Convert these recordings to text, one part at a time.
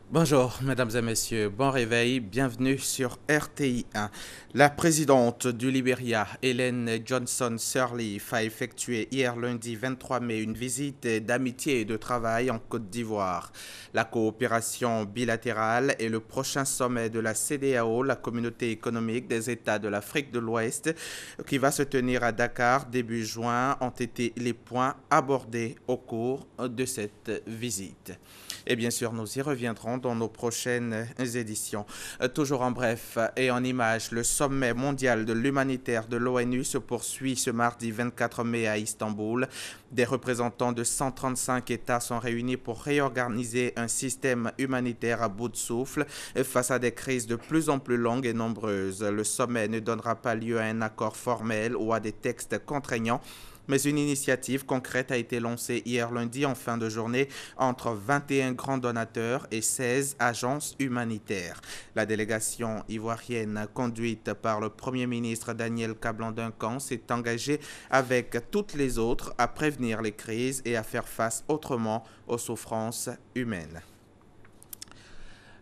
Bonjour, mesdames et messieurs, bon réveil, bienvenue sur RTI 1. La présidente du Libéria, Ellen Johnson Sirleaf, a effectué hier lundi 23 mai une visite d'amitié et de travail en Côte d'Ivoire. La coopération bilatérale et le prochain sommet de la CEDEAO, la Communauté économique des États de l'Afrique de l'Ouest, qui va se tenir à Dakar début juin, ont été les points abordés au cours de cette visite. Et bien sûr, nous y reviendrons dans nos prochaines éditions. Toujours en bref et en images, le sommet mondial de l'humanitaire de l'ONU se poursuit ce mardi 24 mai à Istanbul. Des représentants de 135 États sont réunis pour réorganiser un système humanitaire à bout de souffle face à des crises de plus en plus longues et nombreuses. Le sommet ne donnera pas lieu à un accord formel ou à des textes contraignants, mais une initiative concrète a été lancée hier lundi en fin de journée entre 21 grands donateurs et 16 agences humanitaires. La délégation ivoirienne conduite par le Premier ministre Daniel Kablan-Duncan s'est engagée avec toutes les autres à prévenir les crises et à faire face autrement aux souffrances humaines.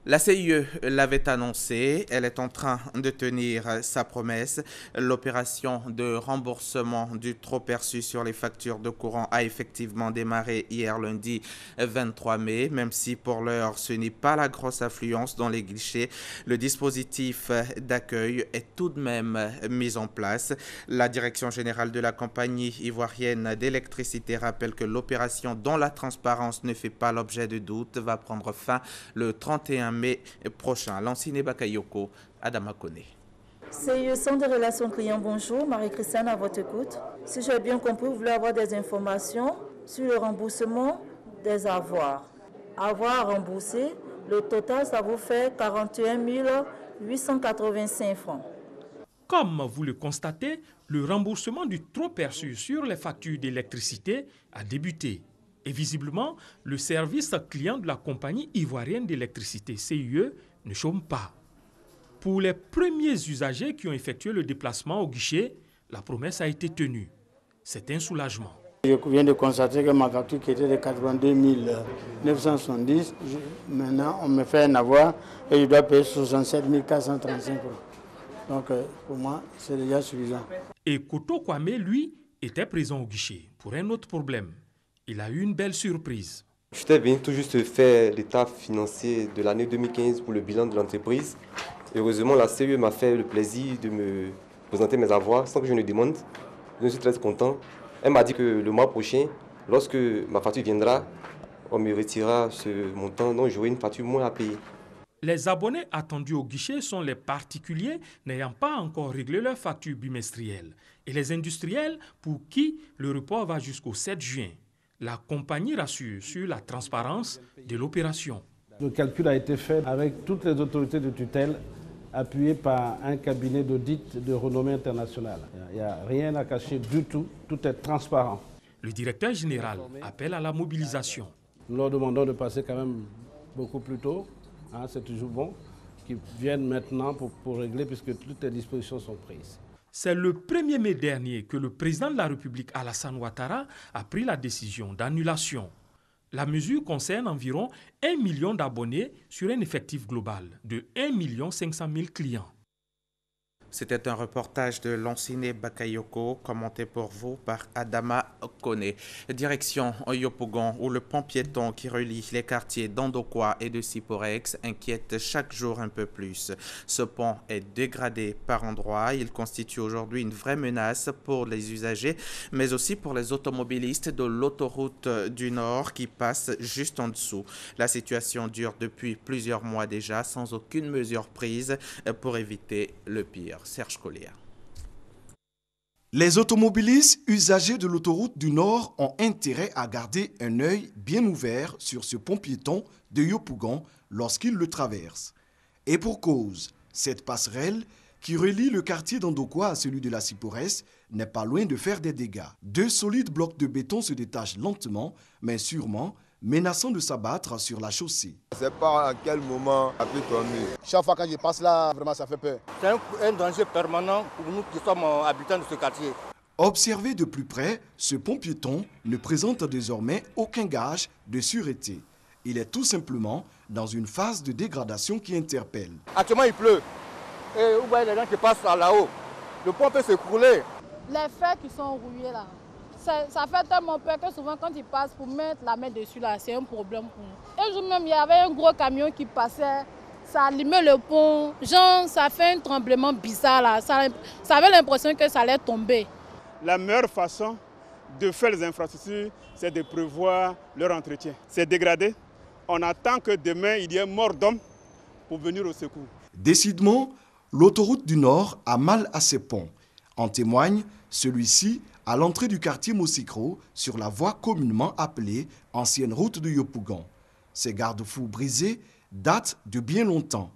La CIE l'avait annoncé, elle est en train de tenir sa promesse. L'opération de remboursement du trop perçu sur les factures de courant a effectivement démarré hier lundi 23 mai, même si pour l'heure ce n'est pas la grosse affluence dans les guichets. Le dispositif d'accueil est tout de même mis en place. La direction générale de la compagnie ivoirienne d'électricité rappelle que l'opération dont la transparence ne fait pas l'objet de doute va prendre fin le 31 mai prochain. Lancine Bakayoko, Adama Kone. CIE Centre de relations clients, bonjour. Marie-Christiane à votre écoute. Si j'ai bien compris, vous voulez avoir des informations sur le remboursement des avoirs. Avoirs à rembourser, le total, ça vous fait 41 885 francs. Comme vous le constatez, le remboursement du trop perçu sur les factures d'électricité a débuté. Et visiblement, le service client de la compagnie ivoirienne d'électricité CIE ne chôme pas. Pour les premiers usagers qui ont effectué le déplacement au guichet, la promesse a été tenue. C'est un soulagement. Je viens de constater que ma facture qui était de 82 970, maintenant on me fait un avoir et je dois payer 67 435 euros. Donc pour moi, c'est déjà suffisant. Et Koto Kwame, lui, était présent au guichet pour un autre problème. Il a eu une belle surprise. J'étais venu tout juste faire l'état financier de l'année 2015 pour le bilan de l'entreprise. Heureusement, la CIE m'a fait le plaisir de me présenter mes avoirs sans que je ne demande. Je suis très content. Elle m'a dit que le mois prochain, lorsque ma facture viendra, on me retirera ce montant, donc j'aurai une facture moins à payer. Les abonnés attendus au guichet sont les particuliers n'ayant pas encore réglé leur facture bimestrielle et les industriels pour qui le report va jusqu'au 7 juin. La compagnie rassure sur la transparence de l'opération. Le calcul a été fait avec toutes les autorités de tutelle, appuyé par un cabinet d'audit de renommée internationale. Il n'y a rien à cacher du tout, tout est transparent. Le directeur général appelle à la mobilisation. Nous leur demandons de passer quand même beaucoup plus tôt, c'est toujours bon, qu'ils viennent maintenant pour régler puisque toutes les dispositions sont prises. C'est le 1er mai dernier que le président de la République, Alassane Ouattara, a pris la décision d'annulation. La mesure concerne environ 1 million d'abonnés sur un effectif global de 1 500 000 clients. C'était un reportage de Lancine Bakayoko, commenté pour vous par Adama Kone. Direction Yopougon, où le pont piéton qui relie les quartiers d'Andokwa et de Siporex inquiète chaque jour un peu plus. Ce pont est dégradé par endroits. Il constitue aujourd'hui une vraie menace pour les usagers, mais aussi pour les automobilistes de l'autoroute du Nord qui passe juste en dessous. La situation dure depuis plusieurs mois déjà, sans aucune mesure prise pour éviter le pire. Serge Collier. Les automobilistes usagers de l'autoroute du Nord ont intérêt à garder un œil bien ouvert sur ce pont piéton de Yopougon lorsqu'ils le traversent. Et pour cause, cette passerelle qui relie le quartier d'Andokwa à celui de la Siporès n'est pas loin de faire des dégâts. Deux solides blocs de béton se détachent lentement, mais sûrement, menaçant de s'abattre sur la chaussée. Je ne sais pas à quel moment ça peut tomber. Chaque fois que je passe là, vraiment ça fait peur. C'est un danger permanent pour nous qui sommes habitants de ce quartier. Observé de plus près, ce pont piéton ne présente désormais aucun gage de sûreté. Il est tout simplement dans une phase de dégradation qui interpelle. Actuellement, il pleut. Et vous voyez les gens qui passent là-haut. Le pont peut s'écrouler. Les fers qui sont rouillés là, ça fait tellement peur que souvent quand ils passent pour mettre la main dessus là, c'est un problème pour nous. Un jour même, il y avait un gros camion qui passait, ça allumait le pont. Genre, ça fait un tremblement bizarre là. Ça avait l'impression que ça allait tomber. La meilleure façon de faire les infrastructures, c'est de prévoir leur entretien. C'est dégradé. On attend que demain, il y ait mort d'homme pour venir au secours. Décidément, l'autoroute du Nord a mal à ses ponts. En témoigne celui-ci à l'entrée du quartier Mosikro sur la voie communément appelée ancienne route de Yopougon. Ces garde-fous brisés datent de bien longtemps.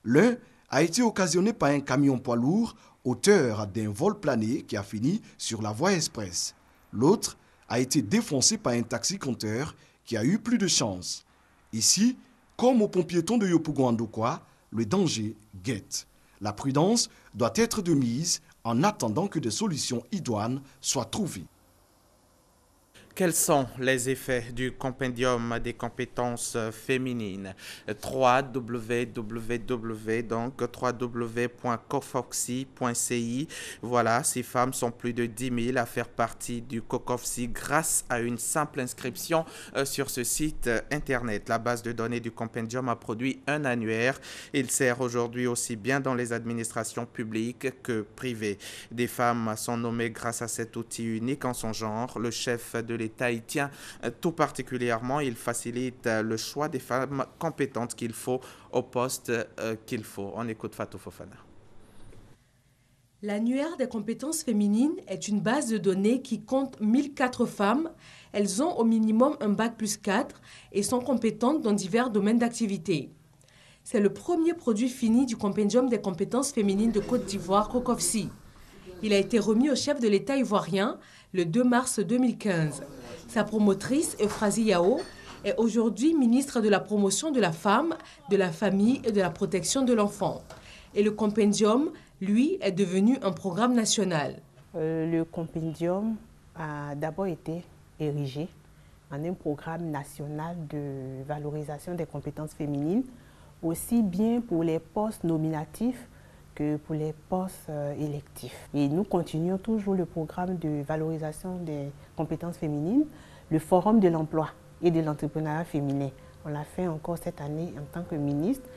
L'un a été occasionné par un camion poids lourd auteur d'un vol plané qui a fini sur la voie express. L'autre a été défoncé par un taxi-compteur qui a eu plus de chance. Ici, comme au pont piéton de Yopougon-Andokwa, le danger guette. La prudence doit être de mise en attendant que des solutions idoines soient trouvées. Quels sont les effets du compendium des compétences féminines? www.cofoxy.ci. Voilà, ces femmes sont plus de 10 000 à faire partie du COCOFSI grâce à une simple inscription sur ce site internet. La base de données du compendium a produit un annuaire. Il sert aujourd'hui aussi bien dans les administrations publiques que privées. Des femmes sont nommées grâce à cet outil unique en son genre. Le chef de l'État y tient tout particulièrement. Il facilite le choix des femmes compétentes qu'il faut au poste qu'il faut. On écoute Fatou Fofana. L'annuaire des compétences féminines est une base de données qui compte 1004 femmes. Elles ont au minimum un bac plus 4 et sont compétentes dans divers domaines d'activité. C'est le premier produit fini du compendium des compétences féminines de Côte d'Ivoire, COCOFSI. Il a été remis au chef de l'État ivoirien le 2 mars 2015. Sa promotrice, Euphrasie Yao, est aujourd'hui ministre de la promotion de la femme, de la famille et de la protection de l'enfant. Et le compendium, lui, est devenu un programme national. Le compendium a d'abord été érigé en un programme national de valorisation des compétences féminines, aussi bien pour les postes nominatifs que pour les postes électifs. Et nous continuons toujours le programme de valorisation des compétences féminines, le forum de l'emploi et de l'entrepreneuriat féminin. On l'a fait encore cette année en tant que ministre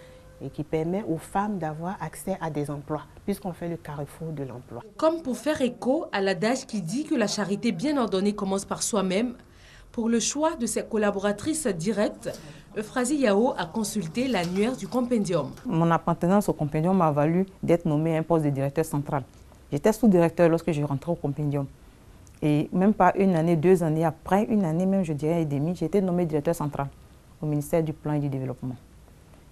et qui permet aux femmes d'avoir accès à des emplois, puisqu'on fait le carrefour de l'emploi. Comme pour faire écho à l'adage qui dit que la charité bien ordonnée commence par soi-même, pour le choix de ses collaboratrices directes, Euphrasie Yao a consulté l'annuaire du compendium. Mon appartenance au compendium m'a valu d'être nommée à un poste de directeur central. J'étais sous-directeur lorsque je rentrais au compendium. Et même pas une année, 2 années après, une année même, je dirais, et demie, j'ai été nommée directeur central au ministère du Plan et du Développement.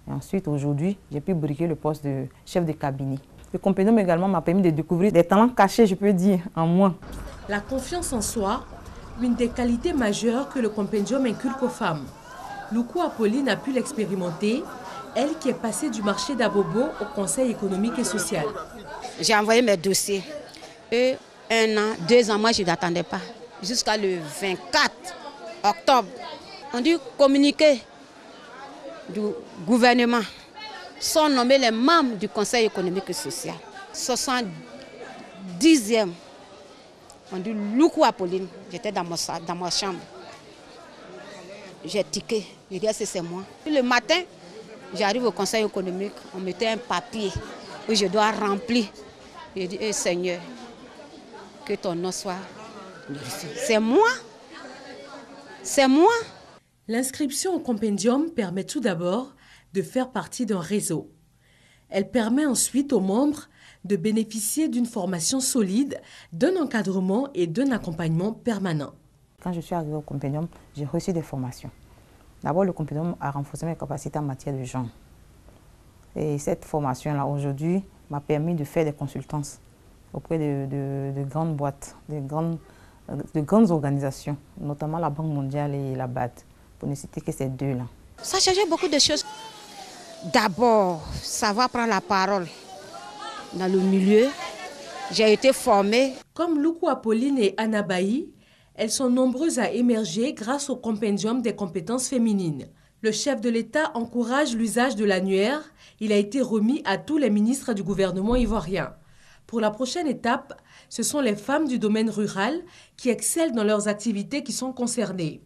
Et ensuite, aujourd'hui, j'ai pu briguer le poste de chef de cabinet. Le compendium également m'a permis de découvrir des talents cachés, je peux dire, en moi. La confiance en soi, une des qualités majeures que le compendium inculque aux femmes. Loukou Apolline a pu l'expérimenter, elle qui est passée du marché d'Abobo au Conseil économique et social. J'ai envoyé mes dossiers. Et 1 an, 2 ans, moi je n'attendais pas. Jusqu'à le 24 octobre, on dit communiqué du gouvernement sont nommés les membres du Conseil économique et social. 70e. On dit Loukou Apolline, j'étais dans ma chambre. J'ai tiqué, j'ai dit c'est moi. Puis le matin, j'arrive au Conseil économique, on mettait un papier où je dois remplir. J'ai dit, Seigneur, que ton nom soit glorifié. C'est moi. C'est moi. L'inscription au compendium permet tout d'abord de faire partie d'un réseau. Elle permet ensuite aux membres de bénéficier d'une formation solide, d'un encadrement et d'un accompagnement permanent. Quand je suis arrivée au compendium, j'ai reçu des formations. D'abord, le compendium a renforcé mes capacités en matière de genre. Et cette formation-là, aujourd'hui, m'a permis de faire des consultances auprès de grandes boîtes, de grandes organisations, notamment la Banque mondiale et la BAD, pour ne citer que ces deux-là. Ça a changé beaucoup de choses. D'abord, savoir prendre la parole dans le milieu. J'ai été formée. Comme Loukou Apolline et Anna Bailly, elles sont nombreuses à émerger grâce au compendium des compétences féminines. Le chef de l'État encourage l'usage de l'annuaire. Il a été remis à tous les ministres du gouvernement ivoirien. Pour la prochaine étape, ce sont les femmes du domaine rural qui excellent dans leurs activités qui sont concernées.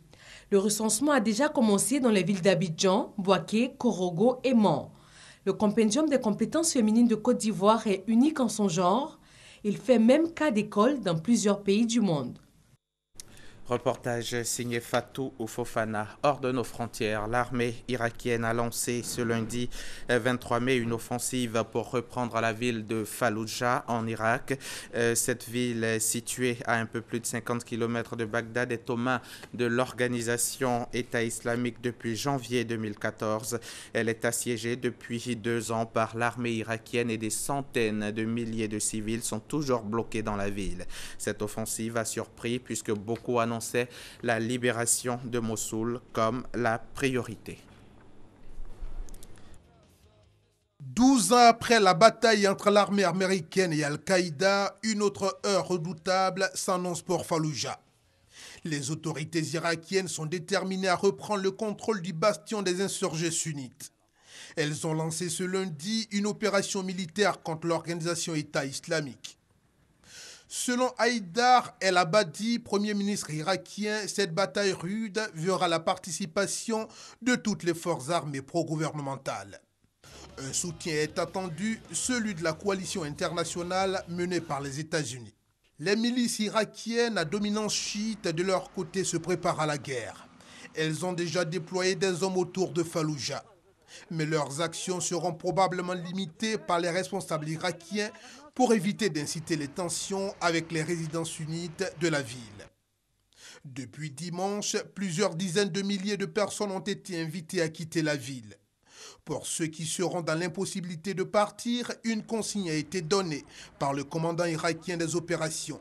Le recensement a déjà commencé dans les villes d'Abidjan, Bouaké, Korogo et Mans. Le compendium des compétences féminines de Côte d'Ivoire est unique en son genre. Il fait même cas d'école dans plusieurs pays du monde. Reportage signé Fatou Fofana. Hors de nos frontières, l'armée irakienne a lancé ce lundi 23 mai une offensive pour reprendre la ville de Falloujah en Irak. Cette ville située à un peu plus de 50 km de Bagdad est aux mains de l'organisation État islamique depuis janvier 2014. Elle est assiégée depuis 2 ans par l'armée irakienne et des centaines de milliers de civils sont toujours bloqués dans la ville. Cette offensive a surpris puisque beaucoup annonçaient la libération de Mossoul comme la priorité. 12 ans après la bataille entre l'armée américaine et Al-Qaïda, une autre heure redoutable s'annonce pour Falloujah. Les autorités irakiennes sont déterminées à reprendre le contrôle du bastion des insurgés sunnites. Elles ont lancé ce lundi une opération militaire contre l'organisation État islamique. Selon Haïdar El-Abadi, Premier ministre irakien, cette bataille rude verra la participation de toutes les forces armées pro-gouvernementales. Un soutien est attendu, celui de la coalition internationale menée par les États-Unis. Les milices irakiennes à dominance chiite de leur côté se préparent à la guerre. Elles ont déjà déployé des hommes autour de Falloujah. Mais leurs actions seront probablement limitées par les responsables irakiens pour éviter d'inciter les tensions avec les résidents sunnites de la ville. Depuis dimanche, plusieurs dizaines de milliers de personnes ont été invitées à quitter la ville. Pour ceux qui seront dans l'impossibilité de partir, une consigne a été donnée par le commandant irakien des opérations.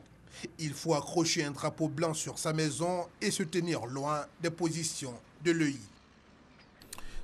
Il faut accrocher un drapeau blanc sur sa maison et se tenir loin des positions de l'EI.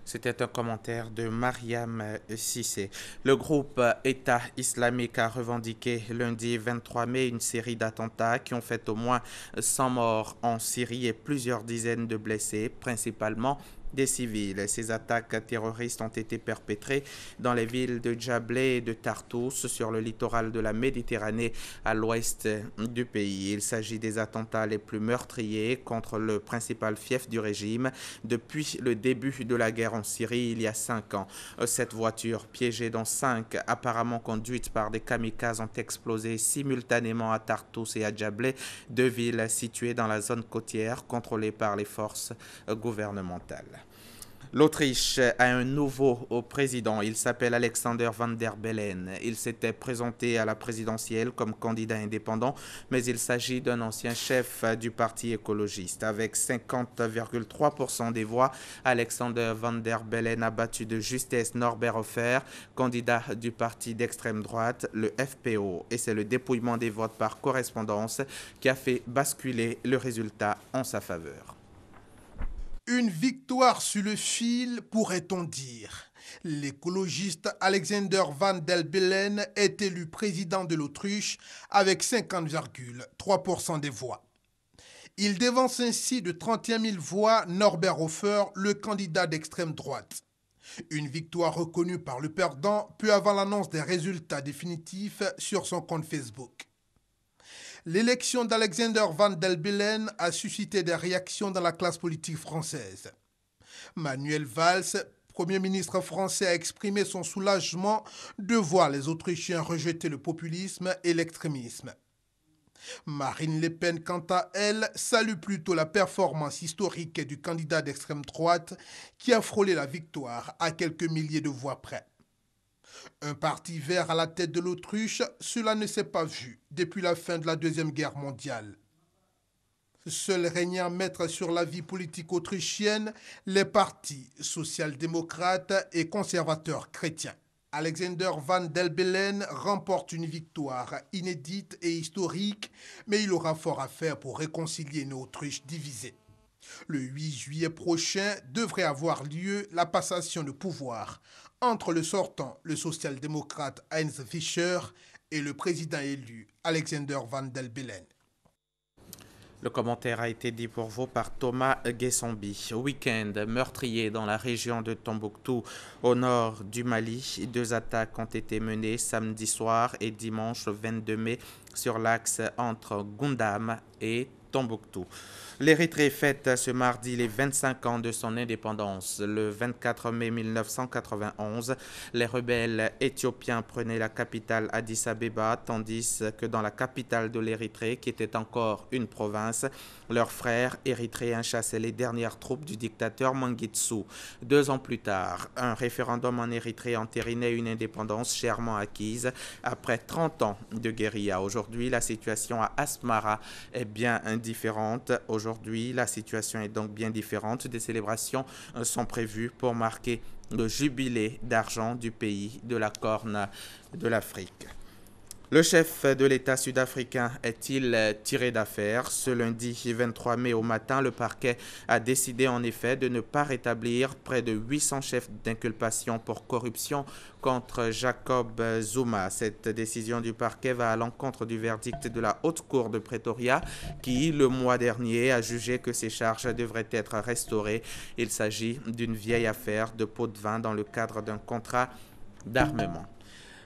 C'était un commentaire de Mariam Sissé. Le groupe État islamique a revendiqué lundi 23 mai une série d'attentats qui ont fait au moins 100 morts en Syrie et plusieurs dizaines de blessés, principalement des civils. Ces attaques terroristes ont été perpétrées dans les villes de Jablé et de Tartous sur le littoral de la Méditerranée à l'ouest du pays. Il s'agit des attentats les plus meurtriers contre le principal fief du régime depuis le début de la guerre en Syrie il y a 5 ans. 7 voitures piégées dont 5 apparemment conduites par des kamikazes ont explosé simultanément à Tartous et à Jablé, 2 villes situées dans la zone côtière contrôlée par les forces gouvernementales. L'Autriche a un nouveau président. Il s'appelle Alexander Van der Bellen. Il s'était présenté à la présidentielle comme candidat indépendant, mais il s'agit d'un ancien chef du parti écologiste. Avec 50,3% des voix, Alexander Van der Bellen a battu de justesse Norbert Hofer, candidat du parti d'extrême droite, le FPO. Et c'est le dépouillement des votes par correspondance qui a fait basculer le résultat en sa faveur. Une victoire sur le fil, pourrait-on dire. L'écologiste Alexander Van der Bellen est élu président de l'Autriche avec 50,3% des voix. Il dévance ainsi de 31 000 voix Norbert Hofer, le candidat d'extrême droite. Une victoire reconnue par le perdant peu avant l'annonce des résultats définitifs sur son compte Facebook. L'élection d'Alexander Van der Bellen a suscité des réactions dans la classe politique française. Manuel Valls, Premier ministre français, a exprimé son soulagement de voir les Autrichiens rejeter le populisme et l'extrémisme. Marine Le Pen, quant à elle, salue plutôt la performance historique du candidat d'extrême droite qui a frôlé la victoire à quelques milliers de voix près. Un parti vert à la tête de l'Autriche, cela ne s'est pas vu depuis la fin de la Deuxième Guerre mondiale. Seul régnant maître sur la vie politique autrichienne, les partis social-démocrates et conservateurs chrétiens. Alexander Van der Bellen remporte une victoire inédite et historique, mais il aura fort à faire pour réconcilier une Autriche divisée. Le 8 juillet prochain devrait avoir lieu la passation de pouvoir entre le sortant, le social-démocrate Heinz Fischer, et le président élu Alexander Van der Bellen. Le commentaire a été dit pour vous par Thomas Guessombi. Week-end meurtrier dans la région de Tombouctou, au nord du Mali. 2 attaques ont été menées samedi soir et dimanche 22 mai sur l'axe entre Goundam et Tombouctou. L'Érythrée fête ce mardi les 25 ans de son indépendance. Le 24 mai 1991, les rebelles éthiopiens prenaient la capitale Addis Abeba, tandis que dans la capitale de l'Érythrée, qui était encore une province, leurs frères érythréens chassaient les dernières troupes du dictateur Mengistu. 2 ans plus tard, un référendum en Érythrée entérinait une indépendance chèrement acquise après 30 ans de guérilla. Aujourd'hui, la situation à Asmara est bien différente. Aujourd'hui, la situation est donc bien différente. Des célébrations sont prévues pour marquer le jubilé d'argent du pays de la Corne de l'Afrique. Le chef de l'État sud-africain est-il tiré d'affaire? Ce lundi 23 mai au matin, le parquet a décidé en effet de ne pas rétablir près de 800 chefs d'inculpation pour corruption contre Jacob Zuma. Cette décision du parquet va à l'encontre du verdict de la Haute Cour de Pretoria qui, le mois dernier, a jugé que ces charges devraient être restaurées. Il s'agit d'une vieille affaire de pot de vin dans le cadre d'un contrat d'armement.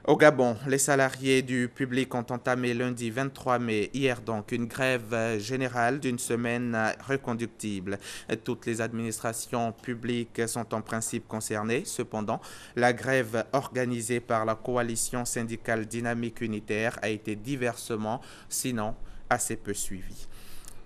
Au Gabon, les salariés du public ont entamé lundi 23 mai, hier donc, une grève générale d'une semaine reconductible. Toutes les administrations publiques sont en principe concernées. Cependant, la grève organisée par la coalition syndicale dynamique unitaire a été diversement, sinon assez peu suivie.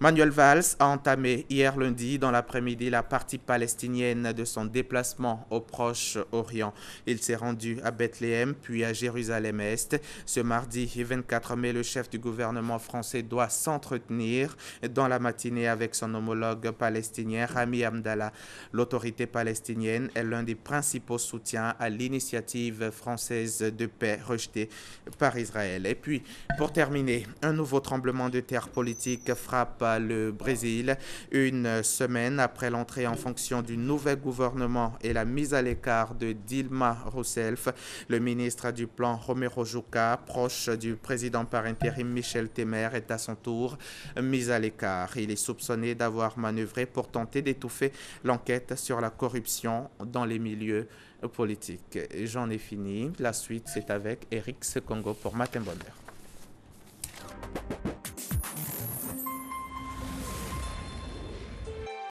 Manuel Valls a entamé hier lundi dans l'après-midi la partie palestinienne de son déplacement au Proche-Orient. Il s'est rendu à Bethléem puis à Jérusalem-Est. Ce mardi 24 mai, le chef du gouvernement français doit s'entretenir dans la matinée avec son homologue palestinien Rami Abdallah. L'autorité palestinienne est l'un des principaux soutiens à l'initiative française de paix rejetée par Israël. Et puis, pour terminer, un nouveau tremblement de terre politique frappe le Brésil, une semaine après l'entrée en fonction du nouvel gouvernement et la mise à l'écart de Dilma Rousseff. Le ministre du Plan Romero Jucá, proche du président par intérim Michel Temer, est à son tour mis à l'écart. Il est soupçonné d'avoir manœuvré pour tenter d'étouffer l'enquête sur la corruption dans les milieux politiques. J'en ai fini. La suite, c'est avec Eric Sekongo pour Matin Bonheur.